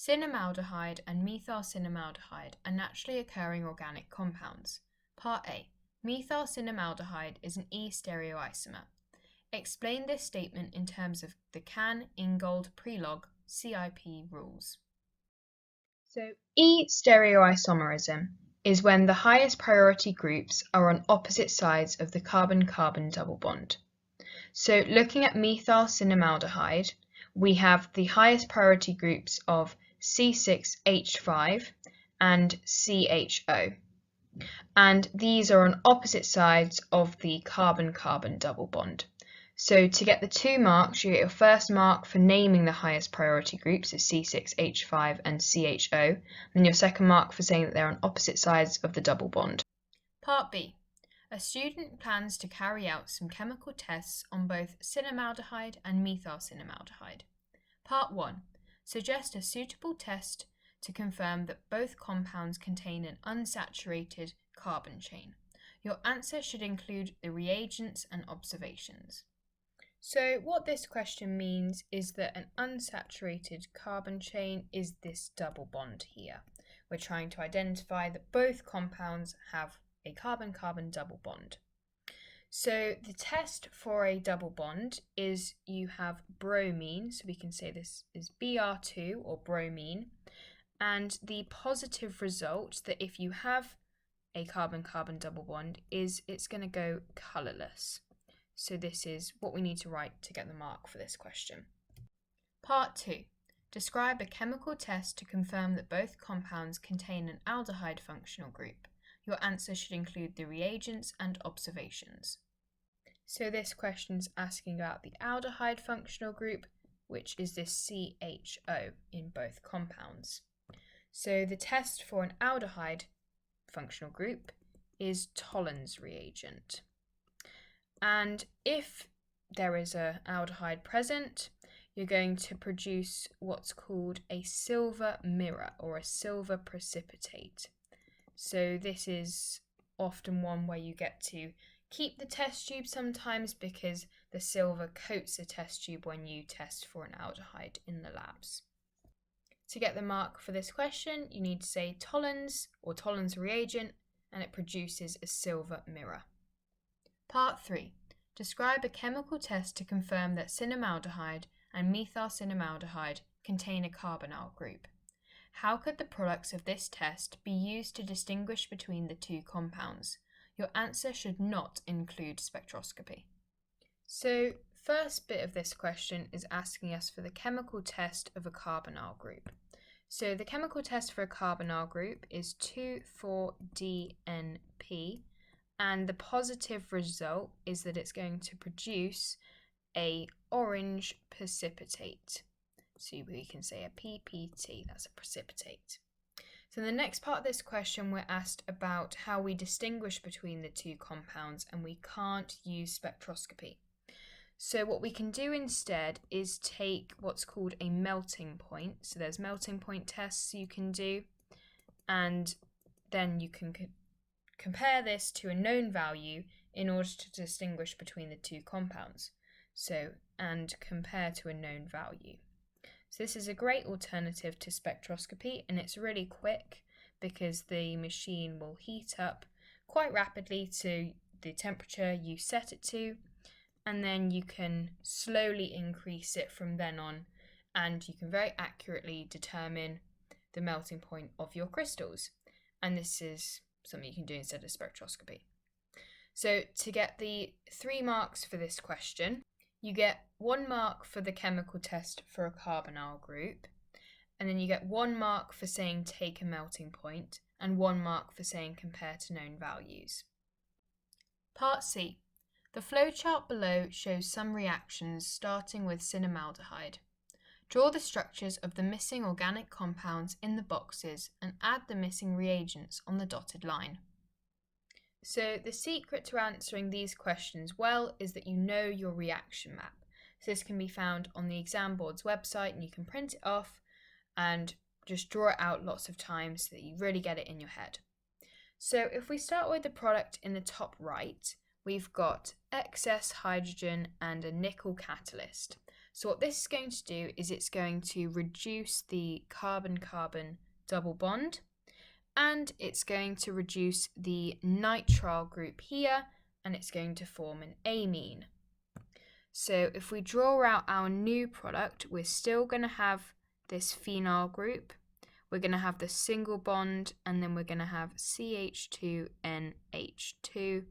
Cinnamaldehyde and methylcinnamaldehyde are naturally occurring organic compounds. Part A. Methylcinnamaldehyde is an E-stereoisomer. Explain this statement in terms of the Can-Ingold-Prelog CIP rules. So E-stereoisomerism is when the highest priority groups are on opposite sides of the carbon-carbon double bond. So looking at methylcinnamaldehyde, we have the highest priority groups of C6H5 and CHO. And these are on opposite sides of the carbon-carbon double bond. So to get the 2 marks, you get your first mark for naming the highest priority groups as C6H5 and CHO, and your second mark for saying that they're on opposite sides of the double bond. Part B. A student plans to carry out some chemical tests on both cinnamaldehyde and methylcinnamaldehyde. Part 1. Suggest a suitable test to confirm that both compounds contain an unsaturated carbon chain. Your answer should include the reagents and observations. So what this question means is that an unsaturated carbon chain is this double bond here. We're trying to identify that both compounds have a carbon-carbon double bond. So the test for a double bond is you have bromine, so we can say this is Br2 or bromine, and the positive result that if you have a carbon-carbon double bond is it's going to go colourless. So this is what we need to write to get the mark for this question. Part 2. Describe a chemical test to confirm that both compounds contain an aldehyde functional group. Your answer should include the reagents and observations. So this question is asking about the aldehyde functional group, which is this CHO in both compounds. So the test for an aldehyde functional group is Tollen's reagent. And if there is an aldehyde present, you're going to produce what's called a silver mirror or a silver precipitate. So this is often one where you get to keep the test tube sometimes because the silver coats the test tube when you test for an aldehyde in the labs. To get the mark for this question, you need to say Tollen's or Tollen's reagent, and it produces a silver mirror. Part 3. Describe a chemical test to confirm that cinnamaldehyde and methylcinnamaldehyde contain a carbonyl group. How could the products of this test be used to distinguish between the two compounds? Your answer should not include spectroscopy. So, first bit of this question is asking us for the chemical test of a carbonyl group. So the chemical test for a carbonyl group is 2,4-DNP, and the positive result is that it's going to produce a orange precipitate. So we can say a PPT, that's a precipitate. So in the next part of this question, we're asked about how we distinguish between the two compounds, and we can't use spectroscopy. So what we can do instead is take what's called a melting point. So there's melting point tests you can do, and then you can compare this to a known value in order to distinguish between the two compounds. So, and compare to a known value. So this is a great alternative to spectroscopy, and it's really quick because the machine will heat up quite rapidly to the temperature you set it to, and then you can slowly increase it from then on, and you can very accurately determine the melting point of your crystals. And this is something you can do instead of spectroscopy. So to get the 3 marks for this question, you get 1 mark for the chemical test for a carbonyl group, and then you get 1 mark for saying take a melting point, and 1 mark for saying compare to known values. Part C. The flowchart below shows some reactions starting with cinnamaldehyde. Draw the structures of the missing organic compounds in the boxes and add the missing reagents on the dotted line. So the secret to answering these questions well is that you know your reaction map. So this can be found on the exam board's website, and you can print it off and just draw it out lots of times so that you really get it in your head. So if we start with the product in the top right, we've got excess hydrogen and a nickel catalyst. So what this is going to do is it's going to reduce the carbon-carbon double bond, and it's going to reduce the nitrile group here, and it's going to form an amine. So if we draw out our new product, we're still going to have this phenyl group. We're going to have the single bond, and then we're going to have CH2NH2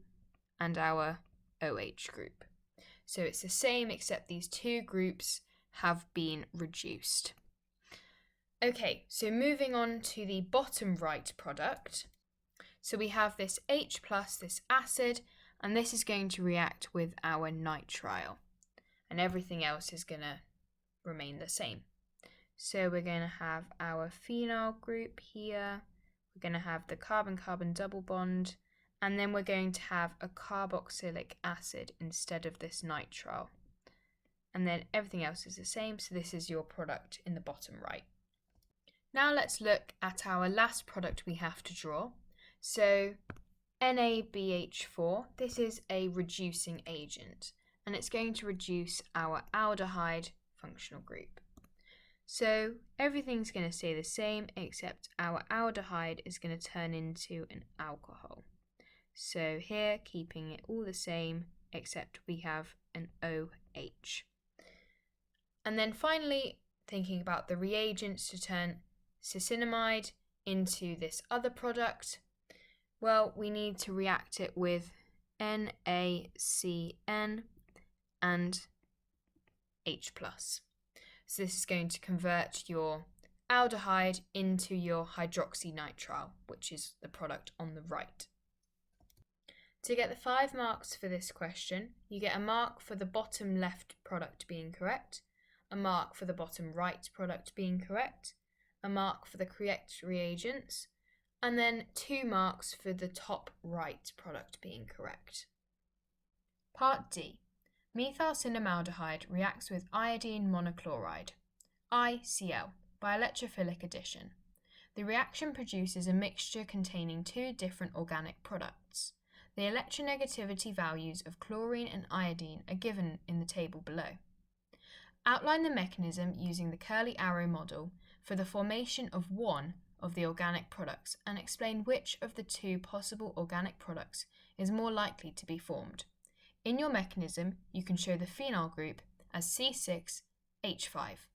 and our OH group. So it's the same, except these two groups have been reduced. Okay, so moving on to the bottom right product. So we have this H+, this acid, and this is going to react with our nitrile. And everything else is going to remain the same. So we're going to have our phenyl group here. We're going to have the carbon-carbon double bond. And then we're going to have a carboxylic acid instead of this nitrile. And then everything else is the same. So this is your product in the bottom right. Now let's look at our last product we have to draw. So NaBH4, this is a reducing agent, and it's going to reduce our aldehyde functional group. So everything's going to stay the same, except our aldehyde is going to turn into an alcohol. So here, keeping it all the same, except we have an OH. And then finally, thinking about the reagents to turn succinimide into this other product, well, we need to react it with NaCN and H+. So this is going to convert your aldehyde into your hydroxynitrile, which is the product on the right. To get the 5 marks for this question, you get a mark for the bottom left product being correct, a mark for the bottom right product being correct, a mark for the correct reagents, and then 2 marks for the top right product being correct. Part D. Methyl cinnamaldehyde reacts with iodine monochloride, ICl, by electrophilic addition. The reaction produces a mixture containing 2 different organic products. The electronegativity values of chlorine and iodine are given in the table below. Outline the mechanism using the curly arrow model for the formation of one of the organic products and explain which of the 2 possible organic products is more likely to be formed. In your mechanism, you can show the phenyl group as C6H5.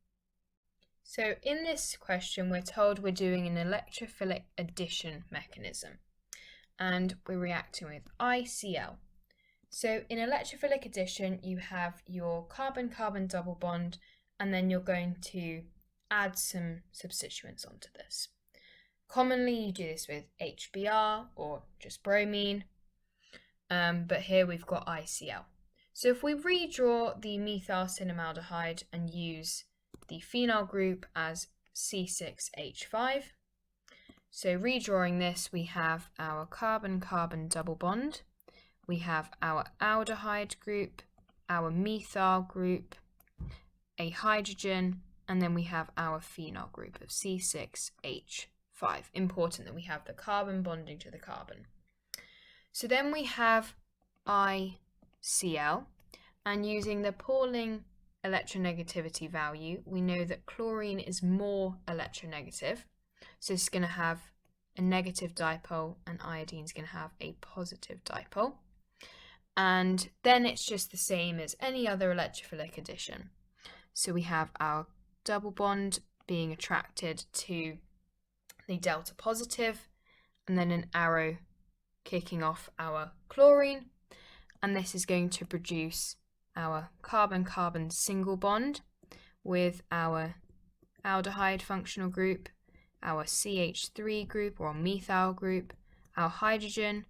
So in this question, we're told we're doing an electrophilic addition mechanism, and we're reacting with ICl. So in electrophilic addition, you have your carbon-carbon double bond, and then you're going to add some substituents onto this. Commonly, you do this with HBr or just bromine, but here we've got ICl. So if we redraw the methyl cinnamaldehyde and use the phenyl group as C6H5, so redrawing this, we have our carbon-carbon double bond, we have our aldehyde group, our methyl group, a hydrogen, and then we have our phenyl group of C6H5. Important that we have the carbon bonding to the carbon. So then we have ICl, and using the Pauling electronegativity value, we know that chlorine is more electronegative. So it's going to have a negative dipole, and iodine is going to have a positive dipole. And then it's just the same as any other electrophilic addition. So we have our double bond being attracted to the delta positive, and then an arrow kicking off our chlorine, and this is going to produce our carbon-carbon single bond with our aldehyde functional group, our CH3 group or methyl group, our hydrogen,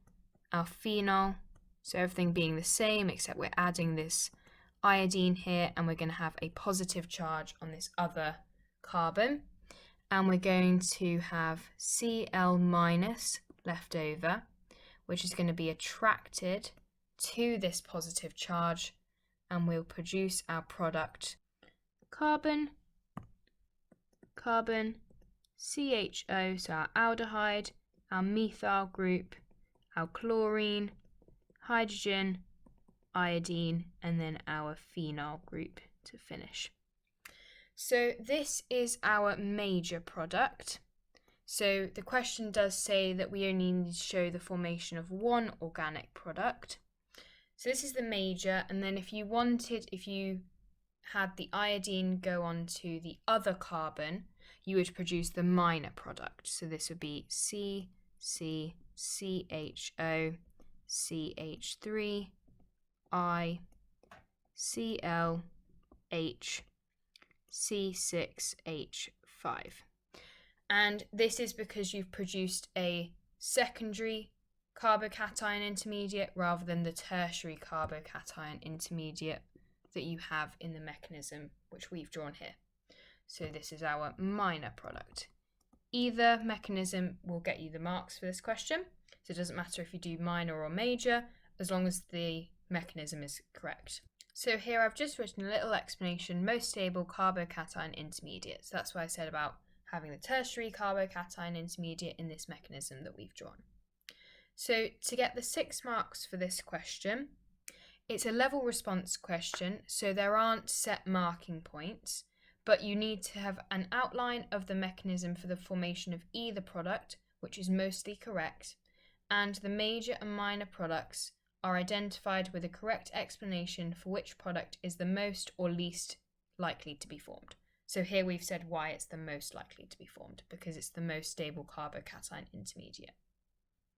our phenyl, so everything being the same except we're adding this iodine here, and we're going to have a positive charge on this other carbon, and we're going to have Cl- left over, which is going to be attracted to this positive charge, and we'll produce our product carbon, carbon, CHO, so our aldehyde, our methyl group, our chlorine, hydrogen, iodine, and then our phenyl group to finish. So this is our major product. So the question does say that we only need to show the formation of one organic product. So this is the major, and then if you had the iodine go on to the other carbon, you would produce the minor product. So this would be CCCHO, CH3, I, Cl, H, C6H5. And this is because you've produced a secondary carbocation intermediate rather than the tertiary carbocation intermediate that you have in the mechanism which we've drawn here. So this is our minor product. Either mechanism will get you the marks for this question, so it doesn't matter if you do minor or major, as long as the mechanism is correct. So here I've just written a little explanation, most stable carbocation intermediate. So that's what I said about having the tertiary carbocation intermediate in this mechanism that we've drawn. So to get the 6 marks for this question, it's a level response question, so there aren't set marking points, but you need to have an outline of the mechanism for the formation of either product, which is mostly correct, and the major and minor products are identified with a correct explanation for which product is the most or least likely to be formed. So here we've said why it's the most likely to be formed, because it's the most stable carbocation intermediate.